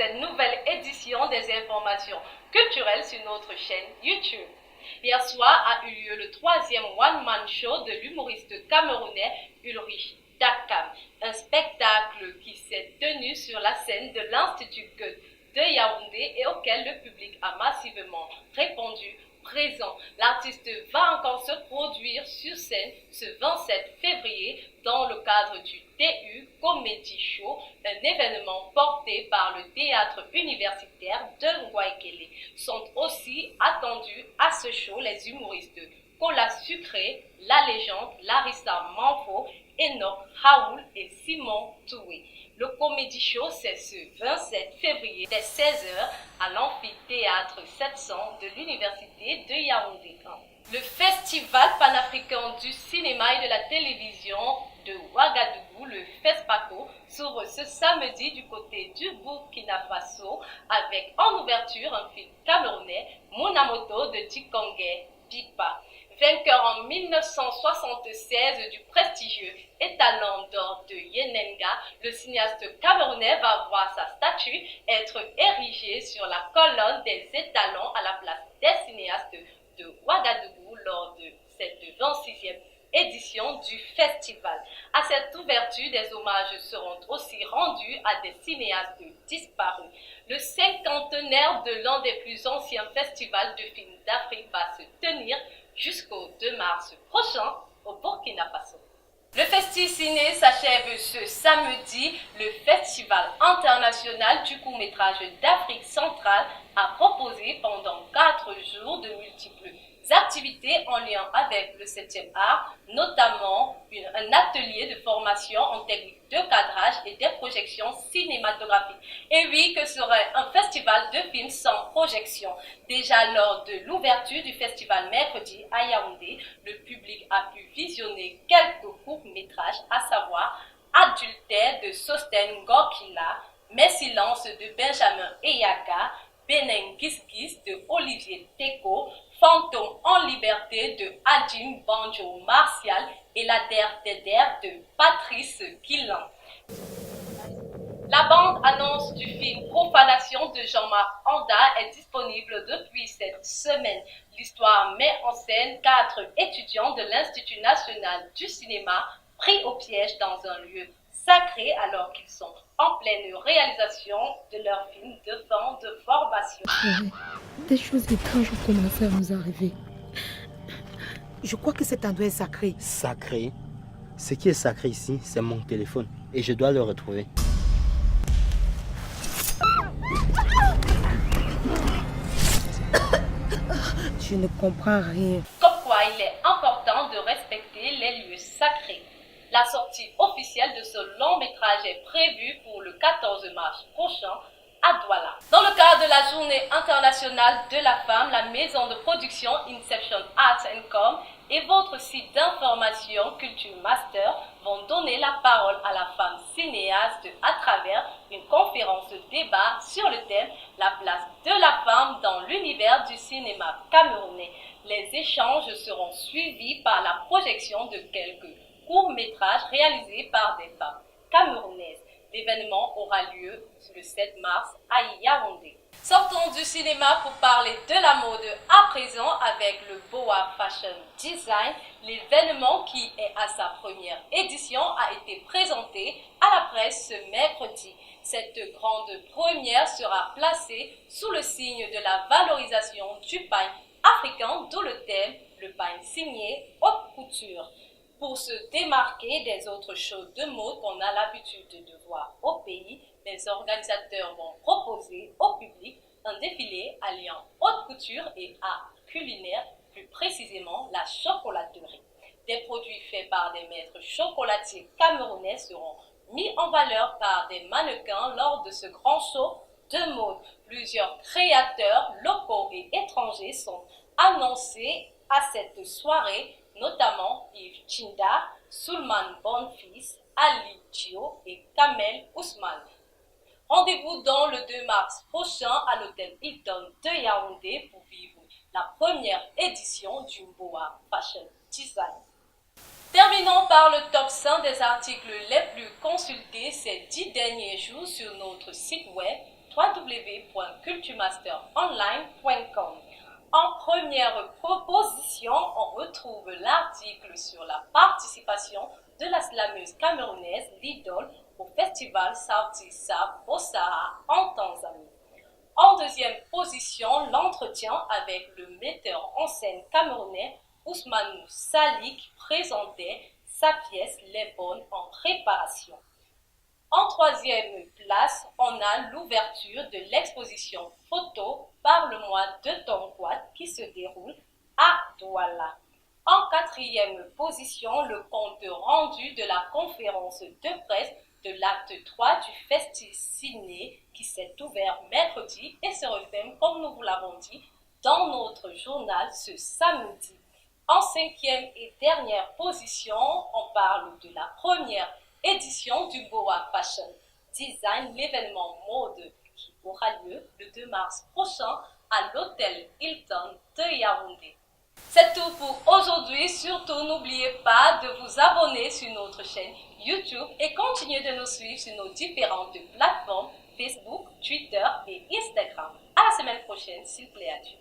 cette nouvelle édition des informations culturelles sur notre chaîne YouTube. Hier soir a eu lieu le 3e one-man show de l'humoriste camerounais Ulrich Dakam, un spectacle qui s'est tenu sur la scène de l'Institut Goethe de Yaoundé et auquel le public a massivement répondu présent. L'artiste va encore se produire sur scène ce 27 février dans le cadre du TU Comedy Show, un événement porté par le théâtre universitaire de Ngouaikele. Sont aussi attendus à ce show les humoristes Kola Sucré, La Légende, Larissa Manfo, Enoch Raoul et Simon Toué. Le Comedy Show, c'est ce 27 février dès 16h à l'amphithéâtre 700 de l'université de Yaoundé. Le Festival panafricain du cinéma et de la télévision de Ouagadougou, le FESPACO, s'ouvre ce samedi du côté du Burkina Faso avec en ouverture un film camerounais, Munamoto de Dikongé Pipa. Vainqueur en 1976 du prestigieux étalon d'or de Yenenga, le cinéaste camerounais va voir sa statue être érigée sur la colonne des étalons à la place des cinéastes de Ouagadougou lors de cette 26e édition du festival. À cette ouverture, des hommages seront aussi rendus à des cinéastes disparus. Le cinquantenaire de l'un des plus anciens festivals de films d'Afrique va se tenir jusqu'au 2 mars prochain au Burkina Faso. Le Festi Ciné s'achève ce samedi. Le Festival international du court-métrage d'Afrique centrale a proposé pendant 4 jours de multiples activités en lien avec le 7e art, notamment un atelier de formation en technique de cadrage et des projections cinématographiques. Et oui, que serait un festival de films sans projection? Déjà lors de l'ouverture du festival mercredi à Yaoundé, le public a pu visionner quelques courts-métrages, à savoir Adultère de Sosten Gorkila, Mes silences de Benjamin Eyaka, Benengiskis de Olivier Teko, Fantôme en liberté de Adjim Banjo Martial et La Der de Patrice Guillain. La bande-annonce du film Profanation de Jean-Marc Anda est disponible depuis cette semaine. L'histoire met en scène 4 étudiants de l'Institut national du cinéma pris au piège dans un lieu sacré alors qu'ils sont en pleine réalisation de leur film de fin de formation. Des choses étranges ont commencé à nous arriver. Je crois que cet endroit est sacré. Sacré? Ce qui est sacré ici, c'est mon téléphone et je dois le retrouver. Je ne comprends rien. Comme quoi il est important de respecter les lieux sacrés. La sortie officielle de ce long métrage est prévue pour le 14 mars prochain à Douala. Dans le cadre de la Journée internationale de la femme, la maison de production Inception Arts Com et votre site d'information Culture Master vont donner la parole à la femme cinéaste à travers une conférence débat sur le thème « La place de la femme dans l'univers du cinéma camerounais ». Les échanges seront suivis par la projection de quelques courts-métrages réalisés par des femmes camerounaises. L'événement aura lieu le 7 mars à Yaoundé. Sortons du cinéma pour parler de la mode à présent avec le Boa Fashion Design. L'événement qui est à sa première édition a été présenté à la presse ce mercredi. Cette grande première sera placée sous le signe de la valorisation du pain africain, d'où le thème « Le pain signé haute couture ». Pour se démarquer des autres shows de mode qu'on a l'habitude de voir au pays, les organisateurs vont proposer au public un défilé alliant haute couture et art culinaire, plus précisément la chocolaterie. Des produits faits par des maîtres chocolatiers camerounais seront mis en valeur par des mannequins lors de ce grand show de mode. Plusieurs créateurs locaux et étrangers sont annoncés à cette soirée, notamment Yves Chinda, Soulman Bonfils, Ali Chio et Kamel Ousmane. Rendez-vous dans le 2 mars prochain à l'hôtel Hilton de Yaoundé pour vivre la première édition du Boa Fashion Design. Terminons par le top 100 des articles les plus consultés ces 10 derniers jours sur notre site web www.culturemasteronline.com. En première proposition, on retrouve l'article sur la participation de la slameuse camerounaise Lidol au festival Sauti Sa Bossara en Tanzanie. En deuxième position, l'entretien avec le metteur en scène camerounais Ousmane Salik présentait sa pièce Les Bonnes en préparation. En troisième place, on a l'ouverture de l'exposition photo Parle-moi de ton quad qui se déroule à Douala. En quatrième position, le compte rendu de la conférence de presse de l'acte 3 du Festi-Ciné qui s'est ouvert mercredi et se referme, comme nous vous l'avons dit, dans notre journal ce samedi. En cinquième et dernière position, on parle de la première édition du Boa Fashion Design, l'événement mode qui aura lieu le 2 mars prochain à l'hôtel Hilton de Yaoundé. C'est tout pour aujourd'hui. Surtout, n'oubliez pas de vous abonner sur notre chaîne YouTube et continuez de nous suivre sur nos différentes plateformes Facebook, Twitter et Instagram. À la semaine prochaine, s'il plaît à Dieu.